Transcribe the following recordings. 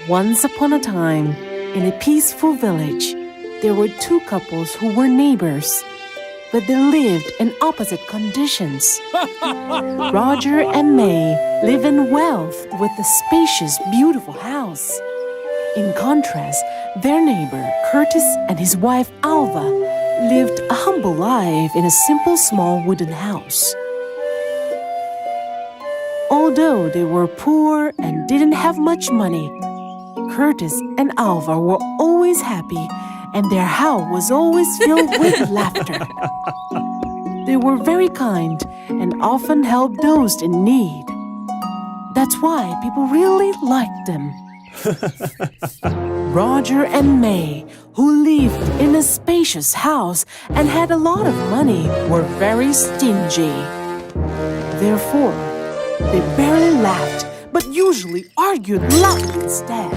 Once upon a time, in a peaceful village, there were two couples who were neighbors, but they lived in opposite conditions. Roger and May live in wealth with a spacious, beautiful house. In contrast, their neighbor, Curtis, and his wife, Alva, lived a humble life in a simple, small wooden house. Although they were poor and didn't have much money, Curtis and Alva were always happy, and their house was always filled with laughter. They were very kind and often helped those in need. That's why people really liked them. Roger and May, who lived in a spacious house and had a lot of money, were very stingy. Therefore, they barely laughed, but usually argued loudly instead.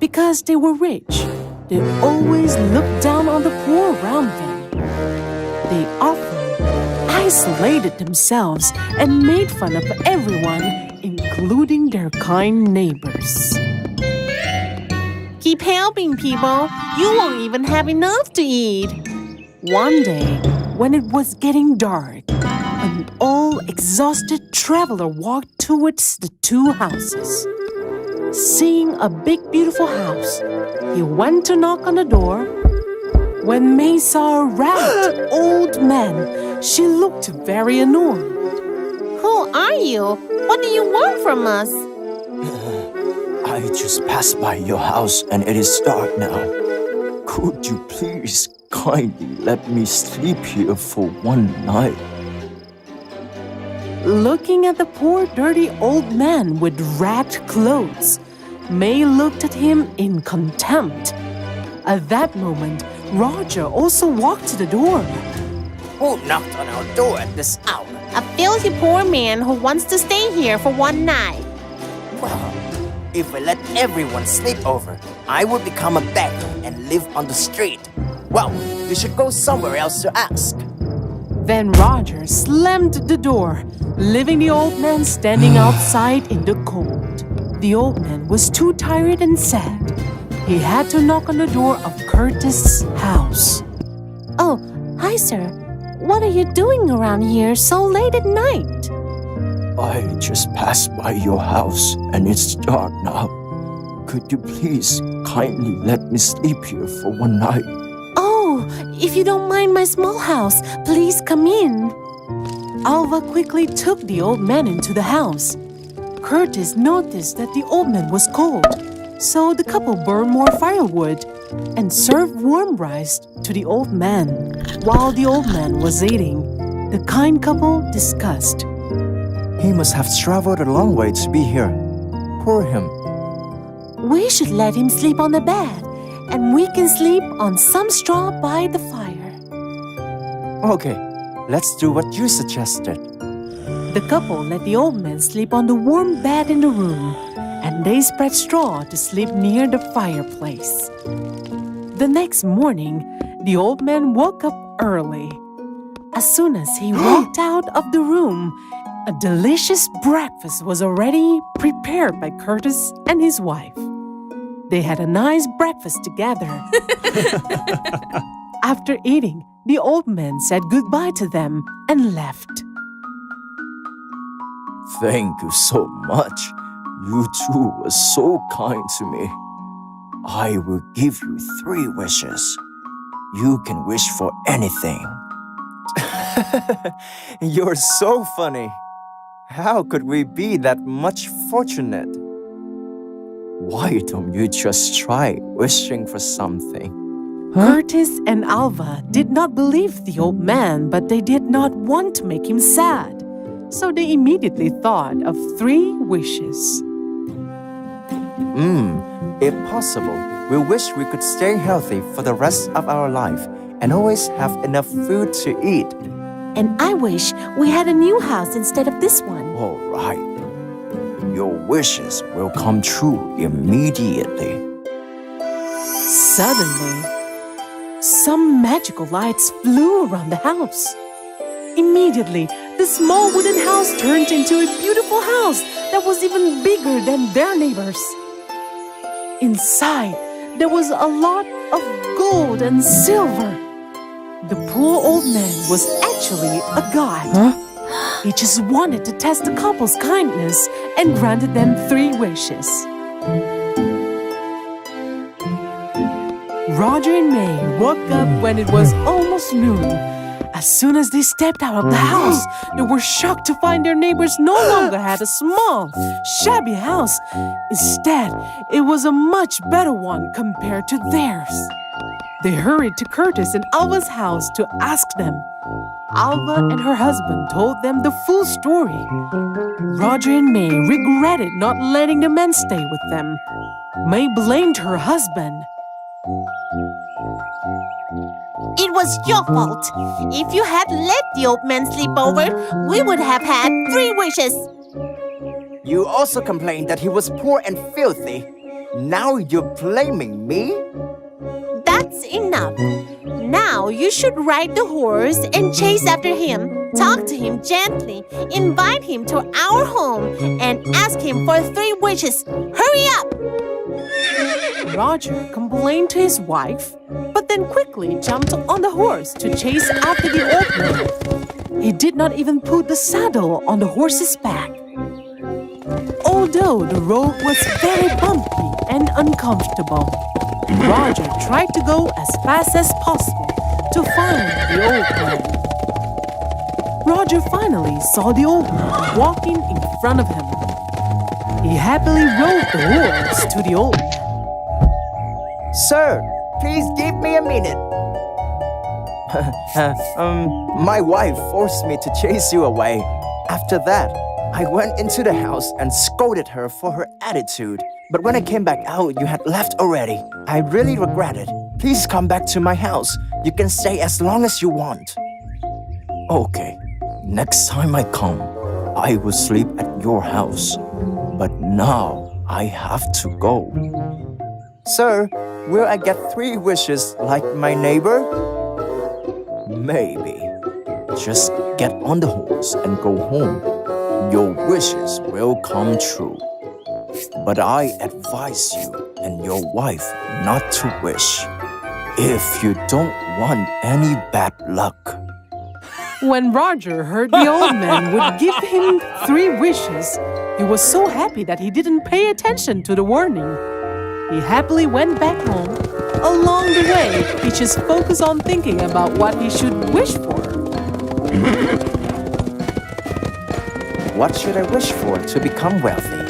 Because they were rich, they always looked down on the poor around them. They often isolated themselves and made fun of everyone, including their kind neighbors. Keep helping people. You won't even have enough to eat. One day, when it was getting dark, an old, exhausted traveler walked towards the two houses. Seeing a big, beautiful house, he went to knock on the door. When May saw a ragged old man, she looked very annoyed. Who are you? What do you want from us? I just passed by your house and it is dark now. Could you please kindly let me sleep here for one night? Looking at the poor, dirty old man with ragged clothes, May looked at him in contempt. At that moment, Roger also walked to the door. Who knocked on our door at this hour? A filthy poor man who wants to stay here for one night. Well, if we let everyone sleep over, I will become a beggar and live on the street. Well, you should go somewhere else to ask. Then Roger slammed the door, leaving the old man standing outside in the cold. The old man was too tired and sad. He had to knock on the door of Curtis' house. Oh, hi, sir. What are you doing around here so late at night? I just passed by your house and it's dark now. Could you please kindly let me sleep here for one night? Oh, if you don't mind my small house, please come in. Alva quickly took the old man into the house. Curtis noticed that the old man was cold, so the couple burned more firewood and served warm rice to the old man. While the old man was eating, the kind couple discussed. He must have traveled a long way to be here. Poor him. We should let him sleep on the bed, and we can sleep on some straw by the fire. Okay, let's do what you suggested. The couple let the old man sleep on the warm bed in the room, and they spread straw to sleep near the fireplace. The next morning, the old man woke up early. As soon as he walked out of the room, a delicious breakfast was already prepared by Curtis and his wife. They had a nice breakfast together. After eating, the old man said goodbye to them and left. Thank you so much. You two were so kind to me. I will give you 3 wishes. You can wish for anything. You're so funny. How could we be that much fortunate? Why don't you just try wishing for something? Curtis and Alva did not believe the old man, but they did not want to make him sad. So they immediately thought of 3 wishes. If possible, we wish we could stay healthy for the rest of our life and always have enough food to eat. And I wish we had a new house instead of this one. All right. Your wishes will come true immediately. Suddenly, some magical lights flew around the house. Immediately, the small wooden house turned into a beautiful house that was even bigger than their neighbors. Inside, there was a lot of gold and silver. The poor old man was actually a god. He just wanted to test the couple's kindness and granted them 3 wishes. Roger and May woke up when it was almost noon. As soon as they stepped out of the house, they were shocked to find their neighbors no longer had a small, shabby house. Instead, it was a much better one compared to theirs. They hurried to Curtis and Alva's house to ask them. Alva and her husband told them the full story. Roger and May regretted not letting the men stay with them. May blamed her husband. It was your fault. If you had let the old man sleep over, we would have had 3 wishes. You also complained that he was poor and filthy. Now you're blaming me? That's enough. Now you should ride the horse and chase after him. Talk to him gently. Invite him to our home and ask him for 3 wishes. Hurry up! Roger complained to his wife, but then quickly jumped on the horse to chase after the old man. He did not even put the saddle on the horse's back. Although the road was very bumpy and uncomfortable, Roger tried to go as fast as possible to find the old man. Roger finally saw the old man walking in front of him. He happily rode the horse to the old man. Sir, please give me a minute. My wife forced me to chase you away. After that, I went into the house and scolded her for her attitude. But when I came back out, you had left already. I really regret it. Please come back to my house. You can stay as long as you want. Okay, next time I come, I will sleep at your house. But now I have to go. Sir, will I get 3 wishes like my neighbor? Maybe. Just get on the horse and go home. Your wishes will come true. But I advise you and your wife not to wish, if you don't want any bad luck. When Roger heard the old man would give him 3 wishes, he was so happy that he didn't pay attention to the warning. He happily went back home. Along the way, he just focused on thinking about what he should wish for. What should I wish for to become wealthy?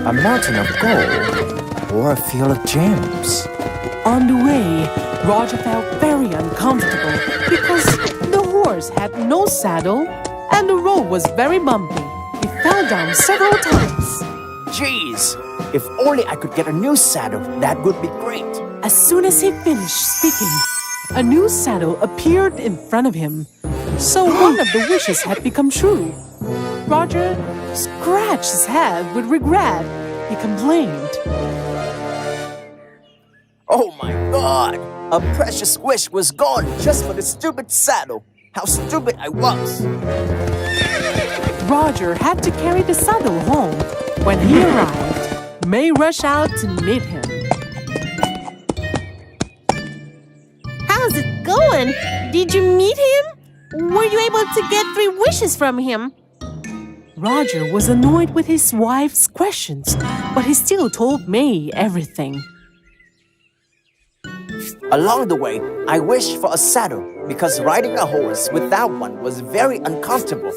A mountain of gold or a field of gems? On the way, Roger felt very uncomfortable because the horse had no saddle and the road was very bumpy. He fell down several times. Jeez, if only I could get a new saddle, that would be great. As soon as he finished speaking, a new saddle appeared in front of him. So one of the wishes had become true. Roger scratched his head with regret. He complained. Oh my God! A precious wish was gone just for the stupid saddle. How stupid I was! Roger had to carry the saddle home. When he arrived, May rushed out to meet him. How's it going? Did you meet him? Were you able to get 3 wishes from him? Roger was annoyed with his wife's questions, but he still told May everything. Along the way, I wished for a saddle because riding a horse without one was very uncomfortable.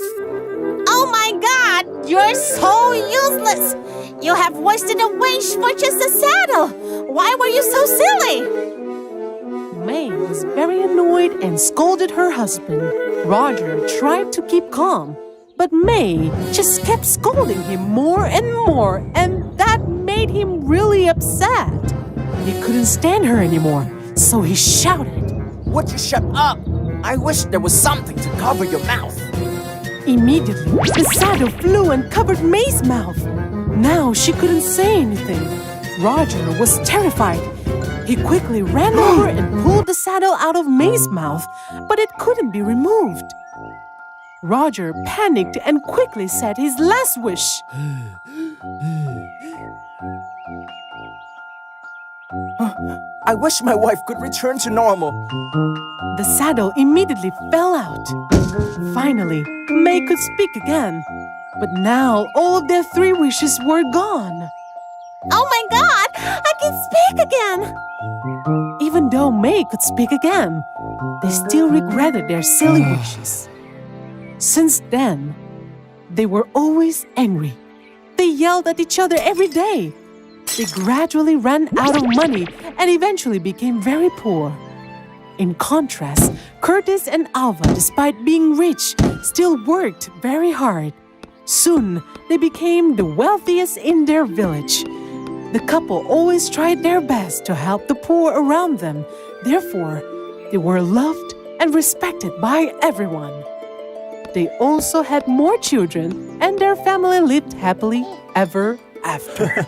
Oh my God! You're so useless! You have wasted a wish for just a saddle! Why were you so silly? May was very annoyed and scolded her husband. Roger tried to keep calm, but May just kept scolding him more and more, and that made him really upset. He couldn't stand her anymore, so he shouted. Would you shut up? I wish there was something to cover your mouth. Immediately, the saddle flew and covered May's mouth. Now she couldn't say anything. Roger was terrified. He quickly ran over and pulled the saddle out of May's mouth, but it couldn't be removed. Roger panicked and quickly said his last wish. I wish my wife could return to normal. The saddle immediately fell out. Finally, May could speak again. But now all of their 3 wishes were gone. Oh my God! I can speak again! Even though May could speak again, they still regretted their silly wishes. Since then, they were always angry. They yelled at each other every day. They gradually ran out of money and eventually became very poor. In contrast, Curtis and Alva, despite being rich, still worked very hard. Soon, they became the wealthiest in their village. The couple always tried their best to help the poor around them. Therefore, they were loved and respected by everyone. They also had more children, and their family lived happily ever after.